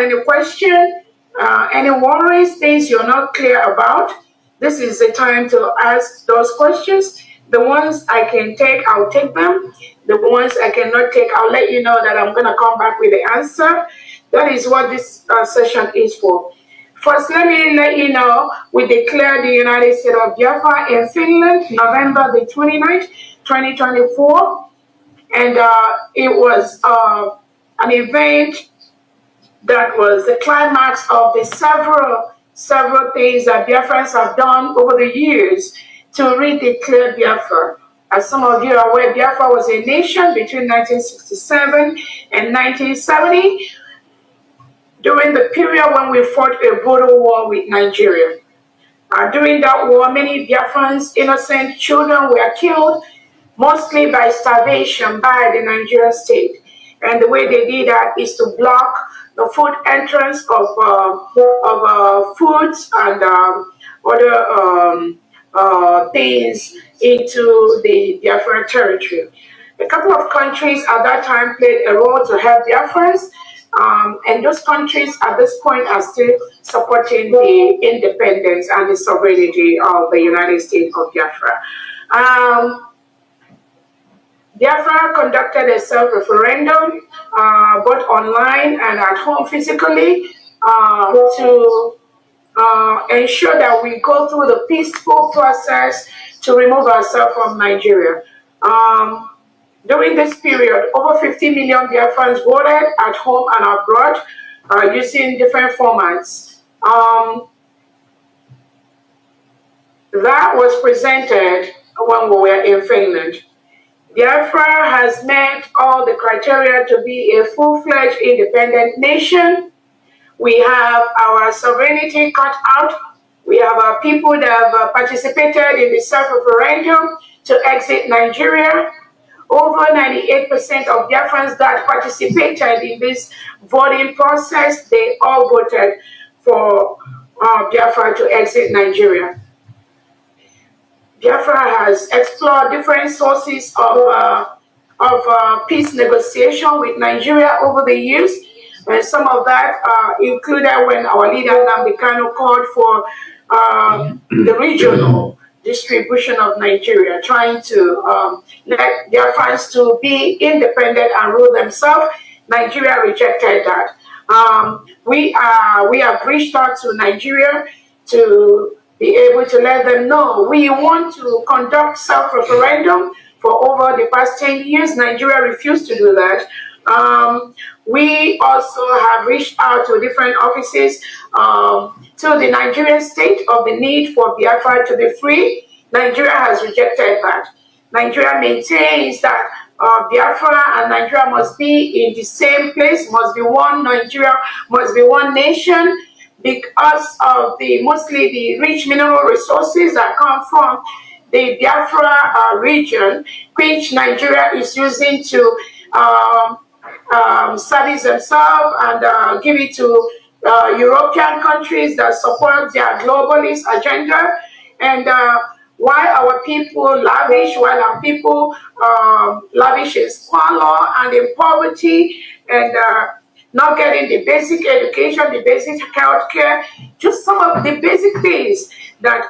any question, any worries, things you're not clear about, this is the time to ask those questions. The ones I can take, I'll take them. The ones I cannot take, I'll let you know that I'm going to come back with the answer. That is what this session is for. First, let me let you know, we declared the United States of Biafra in Finland, November the 29th, 2024. And it was an event that was the climax of the several things that Biafrans have done over the years to redeclare Biafra. As some of you are aware, Biafra was a nation between 1967 and 1970, during the period when we fought a brutal war with Nigeria. During that war, many Biafrans, innocent children, were killed, mostly by starvation by the Nigerian state. And the way they did that is to block the food entrance of foods and other things into the Biafran territory. A couple of countries at that time played a role to help Biafrans, and those countries at this point are still supporting the independence and the sovereignty of the United States of Biafra. Biafra conducted a self-referendum, both online and at home physically, to ensure that we go through the peaceful process to remove ourselves from Nigeria. During this period, over 50 million Biafrans voted at home and abroad, using different formats. That was presented when we were in Finland. Biafra has met all the criteria to be a full-fledged independent nation. We have our sovereignty cut out. We have our people that have participated in the self-referendum to exit Nigeria. Over 98% of Biafrans that participated in this voting process, they all voted for Biafra to exit Nigeria. Biafra has explored different sources of peace negotiation with Nigeria over the years. And some of that included when our leader Nnamdi Kanu called for the regional distribution of Nigeria, trying to let Biafrans to be independent and rule themselves. Nigeria rejected that. We have reached out to Nigeria to be able to let them know we want to conduct self-referendum. For over the past 10 years, Nigeria refused to do that. We also have reached out to different offices to the Nigerian state of the need for Biafra to be free. Nigeria has rejected that. Nigeria maintains that Biafra and Nigeria must be in the same place, must be one Nigeria, must be one nation, because of mostly the rich mineral resources that come from the Biafra region, which Nigeria is using to service themselves and give it to European countries that support their globalist agenda. And while our people lavish, lavish in squalor and in poverty, and not getting the basic education, the basic health care, just some of the basic things that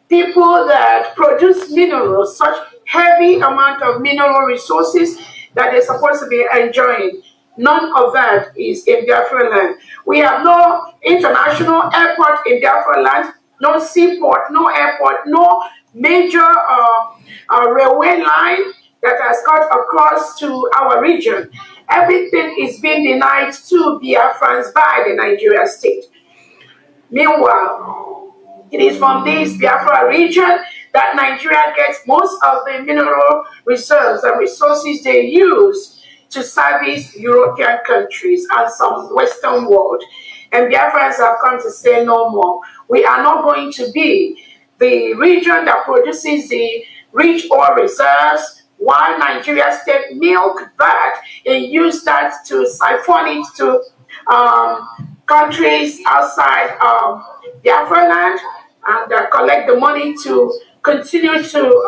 people that produce minerals, such heavy amount of mineral resources that they're supposed to be enjoying. None of that is in Biafra land. We have no international airport in Biafra land, no seaport, no airport, no major railway line that has cut across to our region. Everything is being denied to Biafrans by the Nigeria state. Meanwhile, it is from this Biafra region that Nigeria gets most of the mineral reserves and resources they use to service European countries and some Western world. And Biafrans have come to say no more. We are not going to be the region that produces the rich oil reserves, while Nigeria state milk that and use that to siphon it to countries outside Biafra land and collect the money to continue to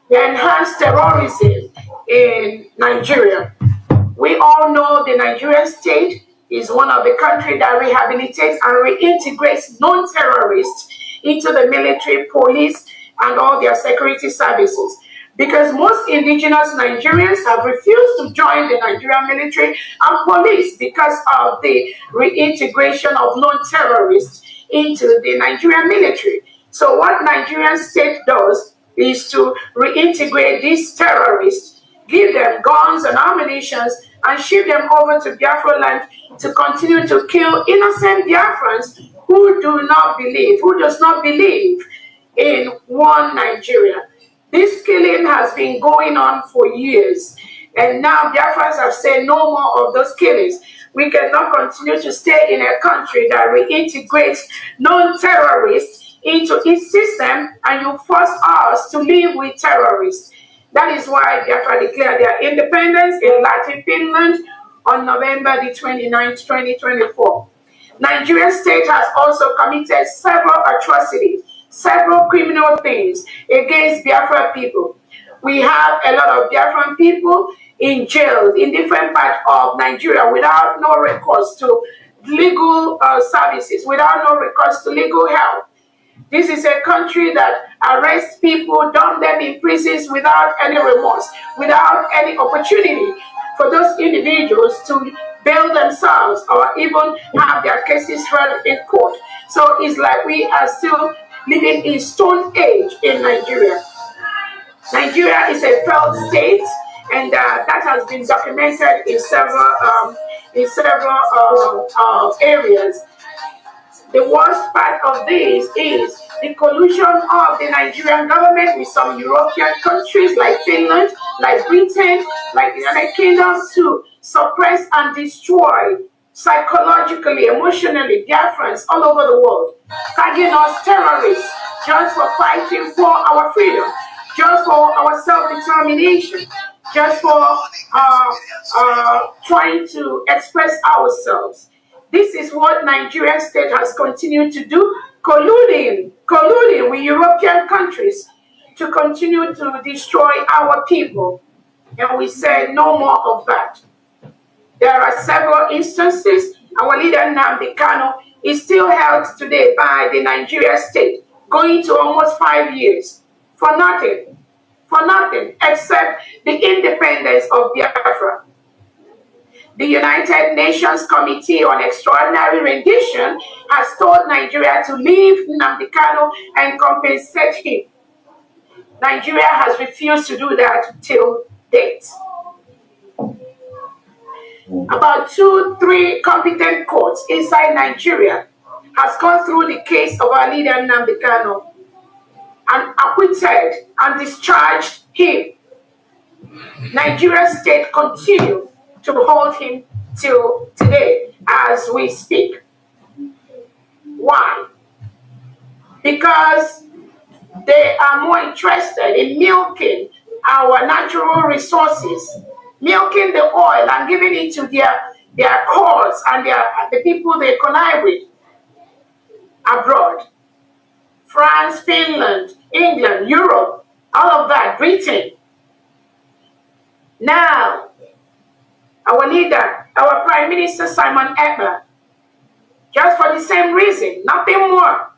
enhance terrorism in Nigeria. We all know the Nigerian state is one of the countries that rehabilitates and reintegrates non-terrorists into the military, police, and all their security services. Because most indigenous Nigerians have refused to join the Nigerian military and police because of the reintegration of non-terrorists into the Nigerian military. So what Nigerian state does is to reintegrate these terrorists, give them guns and ammunition, and ship them over to Biafra land to continue to kill innocent Biafrans who does not believe in one Nigeria. This killing has been going on for years, and now Biafrans have said no more of those killings. We cannot continue to stay in a country that reintegrates non-terrorists into its system, and you force us to live with terrorists. That is why Biafra declared their independence in Latin Finland on November the 29th, 2024. Nigerian state has also committed several atrocities, several criminal things against Biafra people. We have a lot of Biafran people in jail in different parts of Nigeria without no recourse to legal services, without no recourse to legal help. This is a country that arrests people, dump them in prisons without any remorse, without any opportunity for those individuals to bail themselves or even have their cases heard in court. So it's like we are still living in stone age in Nigeria. Nigeria is a failed state, and that has been documented in several areas. The worst part of this is the collusion of the Nigerian government with some European countries like Finland, like Britain, like the United Kingdom to suppress and destroy psychologically, emotionally, Biafrans all over the world, tagging us terrorists just for fighting for our freedom, just for our self-determination, just for trying to express ourselves. This is what Nigerian state has continued to do, colluding with European countries to continue to destroy our people. And we said no more of that. There are several instances. Our leader Nnamdi Kanu is still held today by the Nigerian state, going to almost 5 years for nothing except the independence of Biafra. The United Nations Committee on Extraordinary Rendition has told Nigeria to leave Nnamdi Kanu and compensate him. Nigeria has refused to do that till date. About 2-3 competent courts inside Nigeria has gone through the case of our leader Nnamdi Kanu and acquitted and discharged him. Nigeria state continue to hold him till today as we speak. Why? Because they are more interested in milking our natural resources, milking the oil and giving it to their cause and the people they connive with abroad. France, Finland, England, Europe, all of that, Britain. Now, our leader, our Prime Minister Simon Ekpa, just for the same reason, nothing more.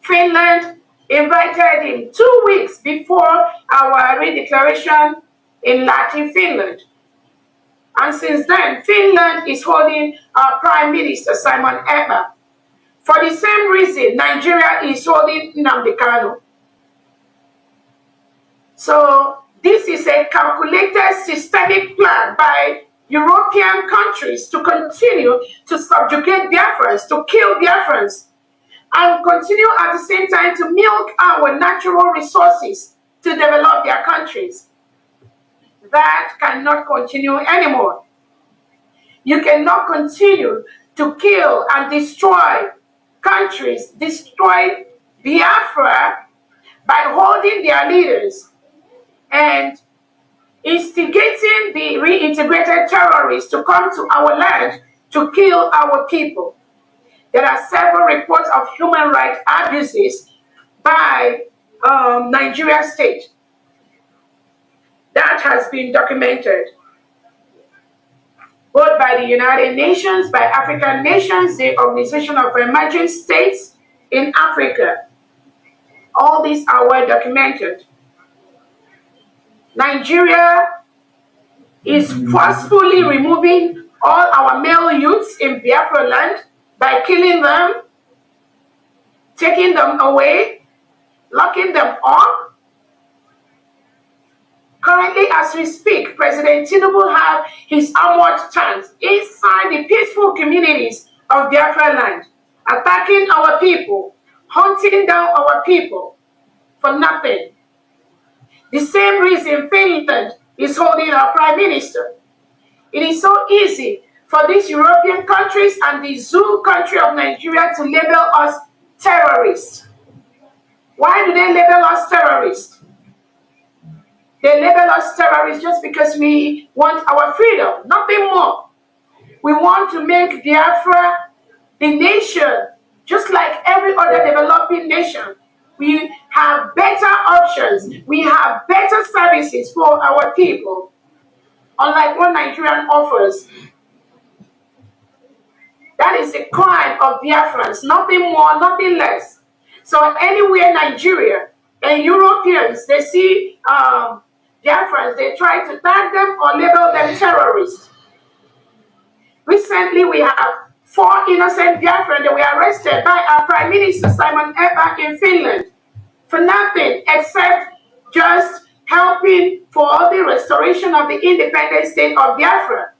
Finland invited him 2 weeks before our redeclaration in Latin Finland. And since then, Finland is holding our Prime Minister Simon Ekpa. For the same reason, Nigeria is holding Nnamdi Kanu. So this is a calculated systemic plan by European countries to continue to subjugate Biafrans, to kill Biafrans, and continue at the same time to milk our natural resources to develop their countries. That cannot continue anymore. You cannot continue to kill and destroy countries, destroy Biafra by holding their leaders and instigating the reintegrated terrorists to come to our land to kill our people. There are several reports of human rights abuses by Nigeria state. That has been documented. both by the United Nations, by African nations, the Organization of Emerging States in Africa. All these are well documented. Nigeria is forcefully removing all our male youths in Biafra land by killing them, taking them away, locking them up. Currently, as we speak, President Tinubu has his armored tanks inside the peaceful communities of Biafra land, attacking our people, hunting down our people for nothing. The same reason Finland is holding our Prime Minister. It is so easy for these European countries and the zoo country of Nigeria to label us terrorists. Why do they label us terrorists? They label us terrorists just because we want our freedom, nothing more. We want to make Biafra the nation, just like every other developing nation. We have better options. We have better services for our people, unlike what Nigerian offers. That is the crime of Biafrans, nothing more, nothing less. So anywhere Nigeria and Europeans, they see Biafrans, they try to tag them or label them terrorists. Recently, we have 4 innocent Biafrans that were arrested by our Prime Minister Simon Ekpa in Finland for nothing except just helping for the restoration of the independent state of Biafra.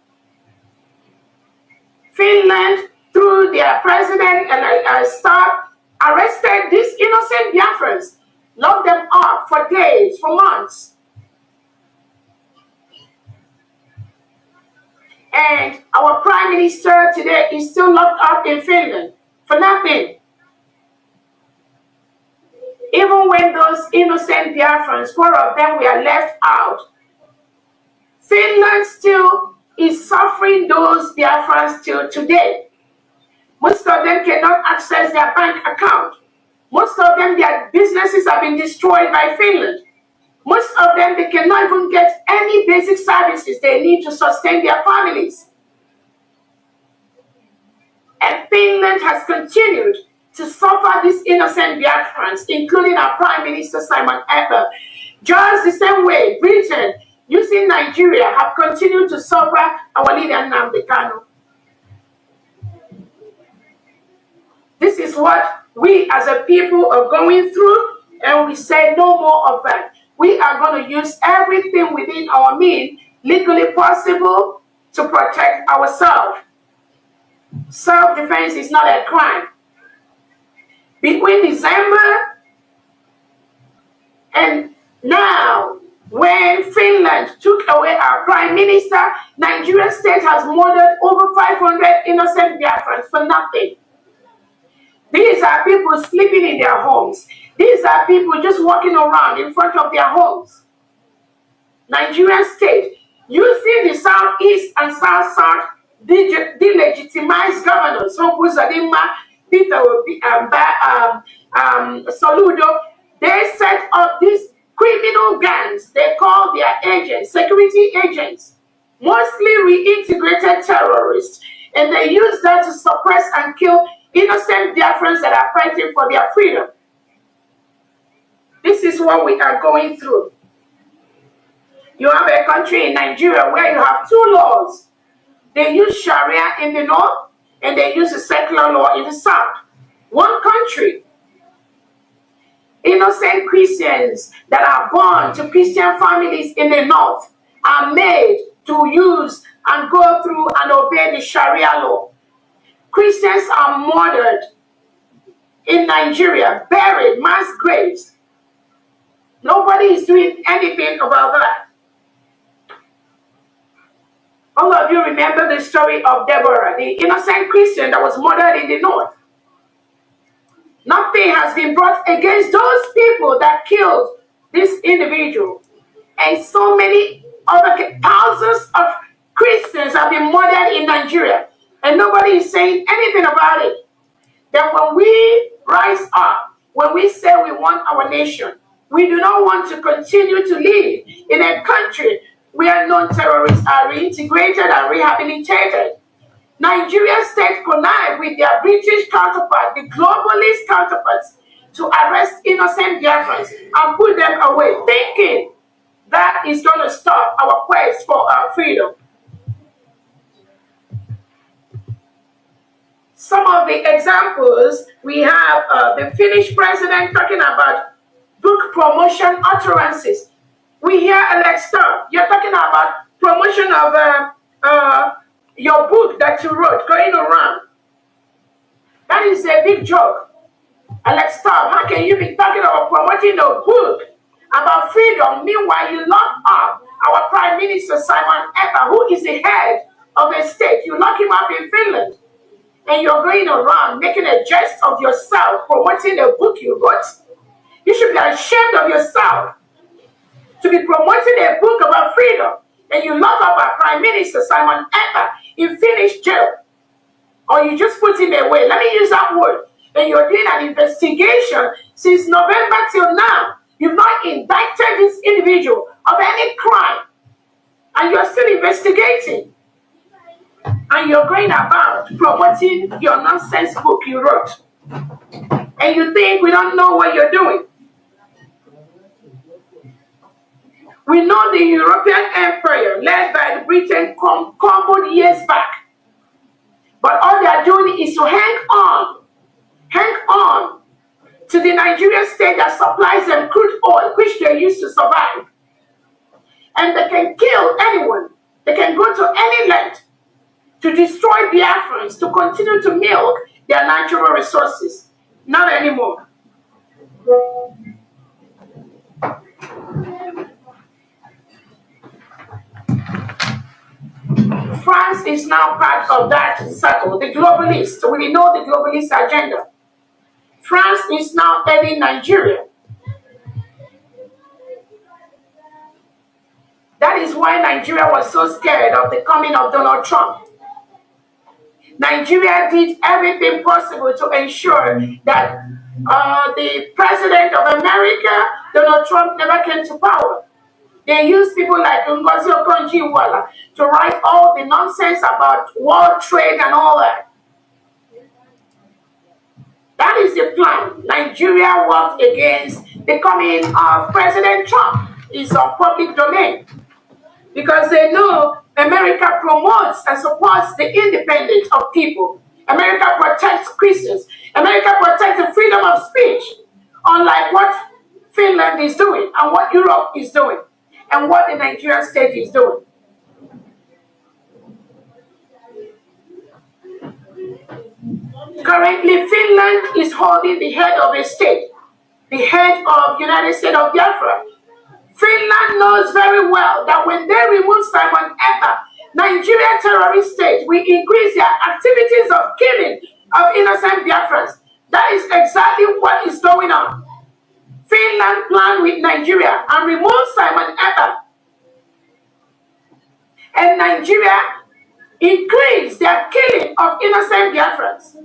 Finland, through their president and staff, arrested these innocent Biafrans, locked them up for days, for months. And our Prime Minister today is still locked up in Finland for nothing. Even when those innocent Biafrans, 4 of them were left out, Finland still is suffering those Biafrans till today. Most of them cannot access their bank account. Most of them, their businesses have been destroyed by Finland. Most of them, they cannot even get any basic services they need to sustain their families. And Finland has continued to suffer these innocent Biafrans, including our Prime Minister Simon Ekpa. Just the same way Britain, using Nigeria, have continued to suffer our leader Nnamdi Kanu. This is what we as a people are going through, and we say no more of that. We are going to use everything within our means, legally possible, to protect ourselves. Self-defense is not a crime. Between December and now, when Finland took away our Prime Minister, Nigeria state has murdered over 500 innocent Biafrans for nothing. These are people sleeping in their homes. These are people just walking around in front of their homes. Nigerian state, using the southeast and south-south delegitimized governors, Uzodimma, Peter Obi, Soludo, they set up these criminal gangs. They call their agents, security agents, mostly reintegrated terrorists, and they use that to suppress and kill innocent Biafrans that are fighting for their freedom. This is what we are going through. You have a country in Nigeria where you have 2 laws. They use Sharia in the north, and they use the secular law in the south. One country. Innocent Christians that are born to Christian families in the north are made to use and go through and obey the Sharia law. Christians are murdered in Nigeria, buried, mass graves. Nobody is doing anything about that. All of you remember the story of Deborah, the innocent Christian that was murdered in the north. Nothing has been brought against those people that killed this individual. And so many other thousands of Christians have been murdered in Nigeria. And nobody is saying anything about it. That when we rise up, when we say we want our nation, we do not want to continue to live in a country where non-terrorists are reintegrated and rehabilitated. Nigeria state connived with their British counterpart, the globalist counterparts, to arrest innocent Biafrans and put them away, thinking that is going to stop our quest for our freedom. Some of the examples, we have the Finnish president talking about book promotion utterances. We hear Alex Starr, you're talking about promotion of your book that you wrote going around. That is a big joke. Alex Starr, how can you be talking about promoting a book about freedom? Meanwhile, you lock up our Prime Minister Simon Ekpa, who is the head of a state. You lock him up in Finland. And you're going around making a jest of yourself, promoting a book you wrote. You should be ashamed of yourself to be promoting a book about freedom, and you lock up our Prime Minister Simon Ekpa in Finnish jail. Or you just put him away. Let me use that word. And you're doing an investigation since November till now. You've not indicted this individual of any crime. And you're still investigating. And you're going about promoting your nonsense book you wrote. And you think we don't know what you're doing. We know the European Empire, led by the Britain, crumbled years back. But all they are doing is to hang on to the Nigerian state that supplies them crude oil, which they use to survive. And they can kill anyone. They can go to any length to destroy Biafrans, to continue to milk their natural resources. Not anymore. France is now part of that circle, the globalists. We know the globalist agenda. France is now heading Nigeria. That is why Nigeria was so scared of the coming of Donald Trump. Nigeria did everything possible to ensure that the president of America, Donald Trump, never came to power. They used people like Ngozi Orabueze to write all the nonsense about world trade and all that. That is the plan. Nigeria worked against the coming of President Trump. It's on public domain. Because they know America promotes and supports the independence of people. America protects Christians. America protects the freedom of speech. Unlike what Finland is doing and what Europe is doing and what the Nigerian state is doing. Currently, Finland is holding the head of a state, the head of United States of Biafra. Finland knows very well that when they remove Simon Ekpa, Nigeria terrorist state will increase their activities of killing of innocent Biafrans. That is exactly what is going on. Finland planned with Nigeria and removed Simon Ekpa. And Nigeria increased their killing of innocent Biafrans.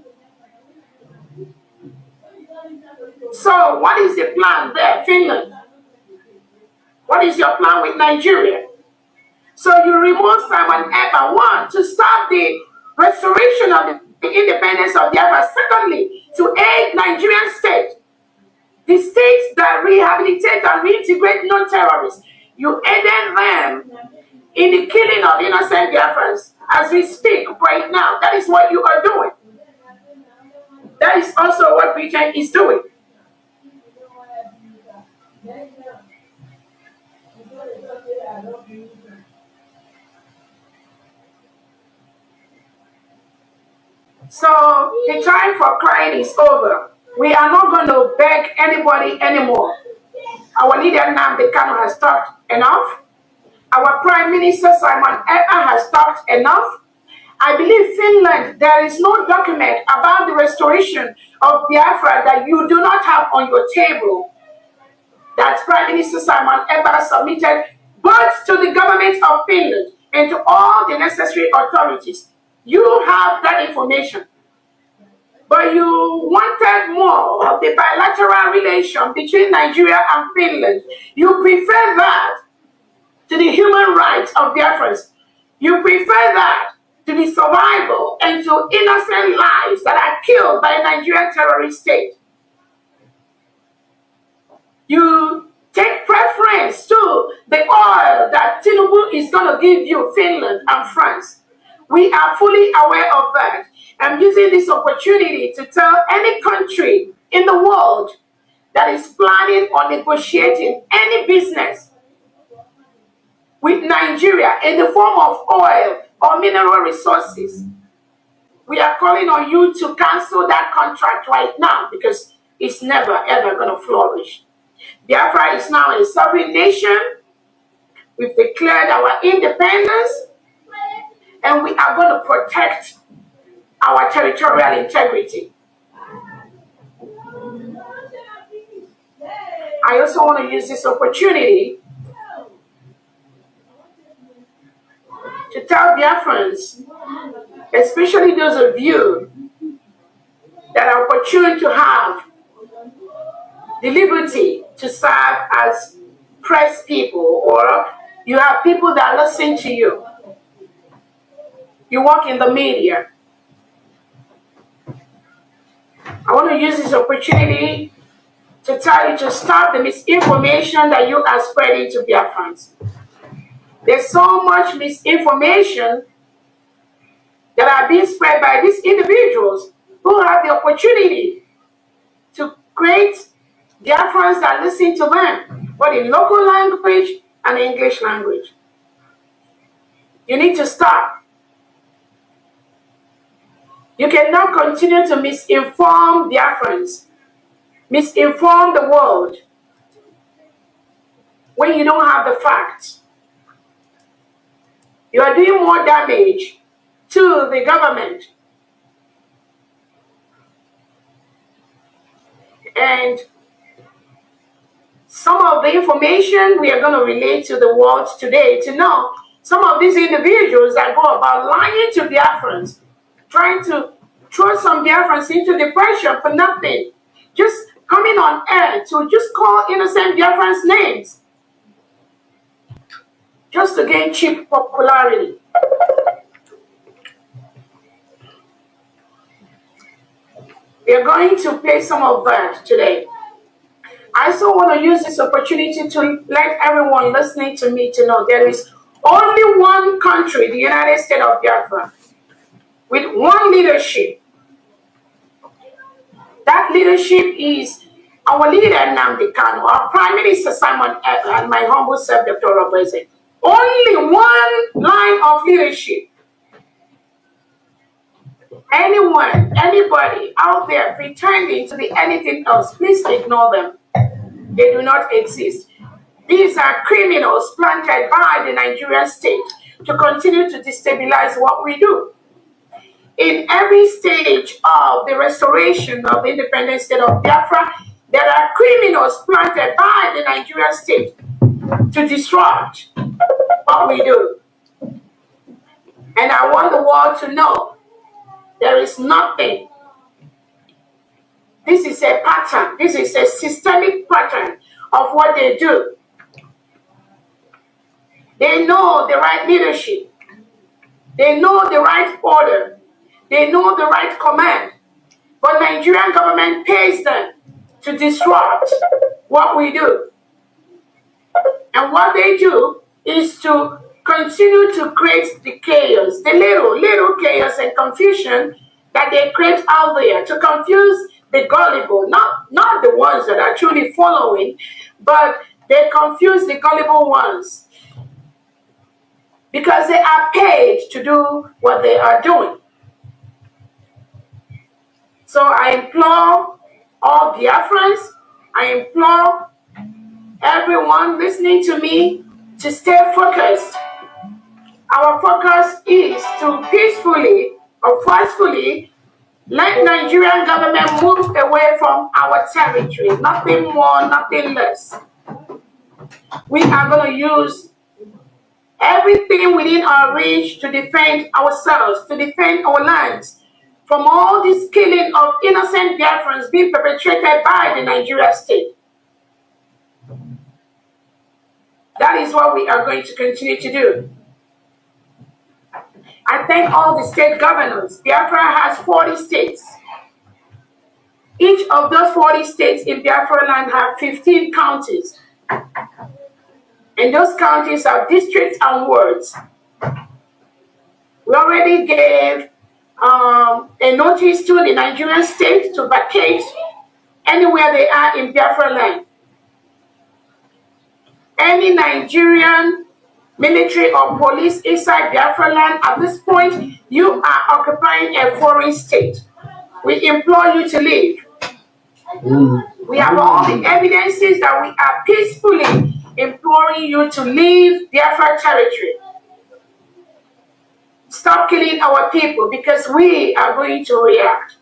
So what is the plan there, Finland? What is your plan with Nigeria? So you remove Simon Ekpa, one, to stop the restoration of the independence of Biafra. Secondly, to aid Nigerian state, the states that rehabilitate and reintegrate non-terrorists. You aided them in the killing of innocent Biafrans. As we speak right now, that is what you are doing. That is also what Britain is doing. So the time for crying is over. We are not going to beg anybody anymore. Our leader Nnamdi Kanu has talked enough. Our Prime Minister Simon Ekpa has talked enough. I believe Finland, there is no document about the restoration of Biafra that you do not have on your table. That Prime Minister Simon Ekpa submitted both to the government of Finland and to all the necessary authorities. You have that information. But you wanted more of the bilateral relation between Nigeria and Finland. You prefer that to the human rights of Biafrans. You prefer that to the survival and to innocent lives that are killed by a Nigerian terrorist state. You take preference to the oil that Tinubu is going to give you, Finland and France. We are fully aware of that. I'm using this opportunity to tell any country in the world that is planning or negotiating any business with Nigeria in the form of oil or mineral resources, we are calling on you to cancel that contract right now, because it's never ever going to flourish. Biafra is now a sovereign nation. We've declared our independence, and we are going to protect our territorial integrity. I also want to use this opportunity to tell Biafrans, especially those of you that are opportune to have the liberty to serve as press people, or you have people that listen to you. You work in the media. I want to use this opportunity to tell you to stop the misinformation that you are spreading to Biafrans. There's so much misinformation that are being spread by these individuals who have the opportunity to create Biafrans that listen to them, both in local language and English language. You need to stop. You cannot continue to misinform Biafrans, misinform the world, when you don't have the facts. You are doing more damage to the government. And some of the information we are going to relate to the world today to know some of these individuals that go about lying to Biafrans, trying to throw some Biafrans into depression for nothing, just coming on air to just call innocent Biafrans names, just to gain cheap popularity. We are going to play some of that today. I also want to use this opportunity to let everyone listening to me to know there is only one country, the United States of Biafra, with one leadership. That leadership is our leader, Nnamdi Kanu, our Prime Minister, Simon Ekpa, and my humble self, Dr. Orabueze. Only one line of leadership. Anyone, anybody out there pretending to be anything else, please ignore them. They do not exist. These are criminals planted by the Nigerian state to continue to destabilize what we do. In every stage of the restoration of the independent state of Biafra, there are criminals planted by the Nigerian state to disrupt what we do. And I want the world to know there is nothing. This is a pattern. This is a systemic pattern of what they do. They know the right leadership. They know the right order. They know the right command. But Nigerian government pays them to disrupt what we do. And what they do is to continue to create the chaos, the little chaos and confusion that they create out there to confuse the gullible, not the ones that are truly following, but they confuse the gullible ones because they are paid to do what they are doing. So I implore all Biafrans, I implore everyone listening to me to stay focused. Our focus is to peacefully or forcefully let Nigerian government move away from our territory. Nothing more, nothing less. We are going to use everything within our reach to defend ourselves, to defend our lands from all this killing of innocent Biafrans being perpetrated by the Nigerian state. That is what we are going to continue to do. I thank all the state governors. Biafra has 40 states. Each of those 40 states in Biafra land have 15 counties. And those counties are districts and wards. We already gave a notice to the Nigerian state to vacate anywhere they are in Biafra land. Any Nigerian military or police inside Biafra land, at this point, you are occupying a foreign state. We implore you to leave. We have all the evidences that we are peacefully imploring you to leave Biafra territory. Stop killing our people because we are going to react.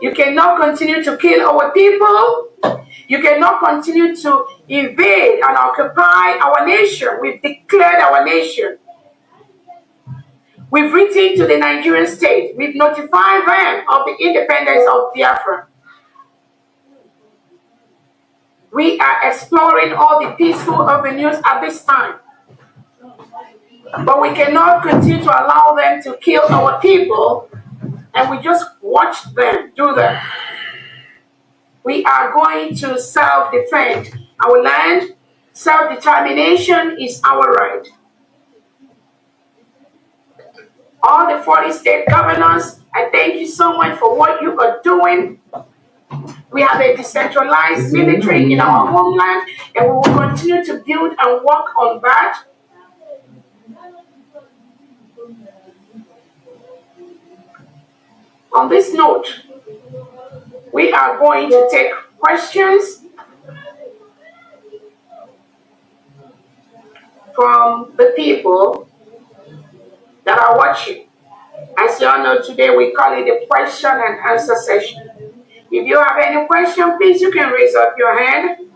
You cannot continue to kill our people. You cannot continue to invade and occupy our nation. We've declared our nation. We've written to the Nigerian state. We've notified them of the independence of Biafra. We are exploring all the peaceful avenues at this time. But we cannot continue to allow them to kill our people and we just watch them do that. We are going to self-defend our land. Self-determination is our right. All the 40 state governors, I thank you so much for what you are doing. We have a decentralized military in our homeland, and we will continue to build and work on that. On this note, we are going to take questions from the people that are watching. As you all know, today we call it the question and answer session. If you have any question, please you can raise up your hand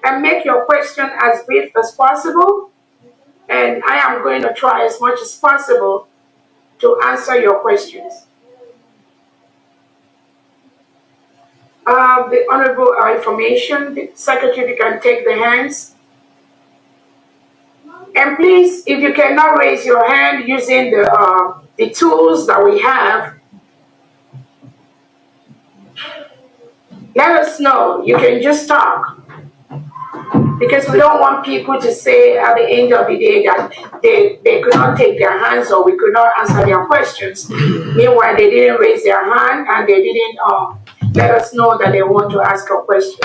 and make your question as brief as possible. And I am going to try as much as possible to answer your questions. The Honorable Information, the Secretary, if you can take the hands. And please, if you cannot raise your hand using the tools that we have, let us know. You can just talk. Because we don't want people to say at the end of the day that they could not take their hands or we could not answer their questions. Meanwhile, they didn't raise their hand and they didn't let us know that they want to ask a question.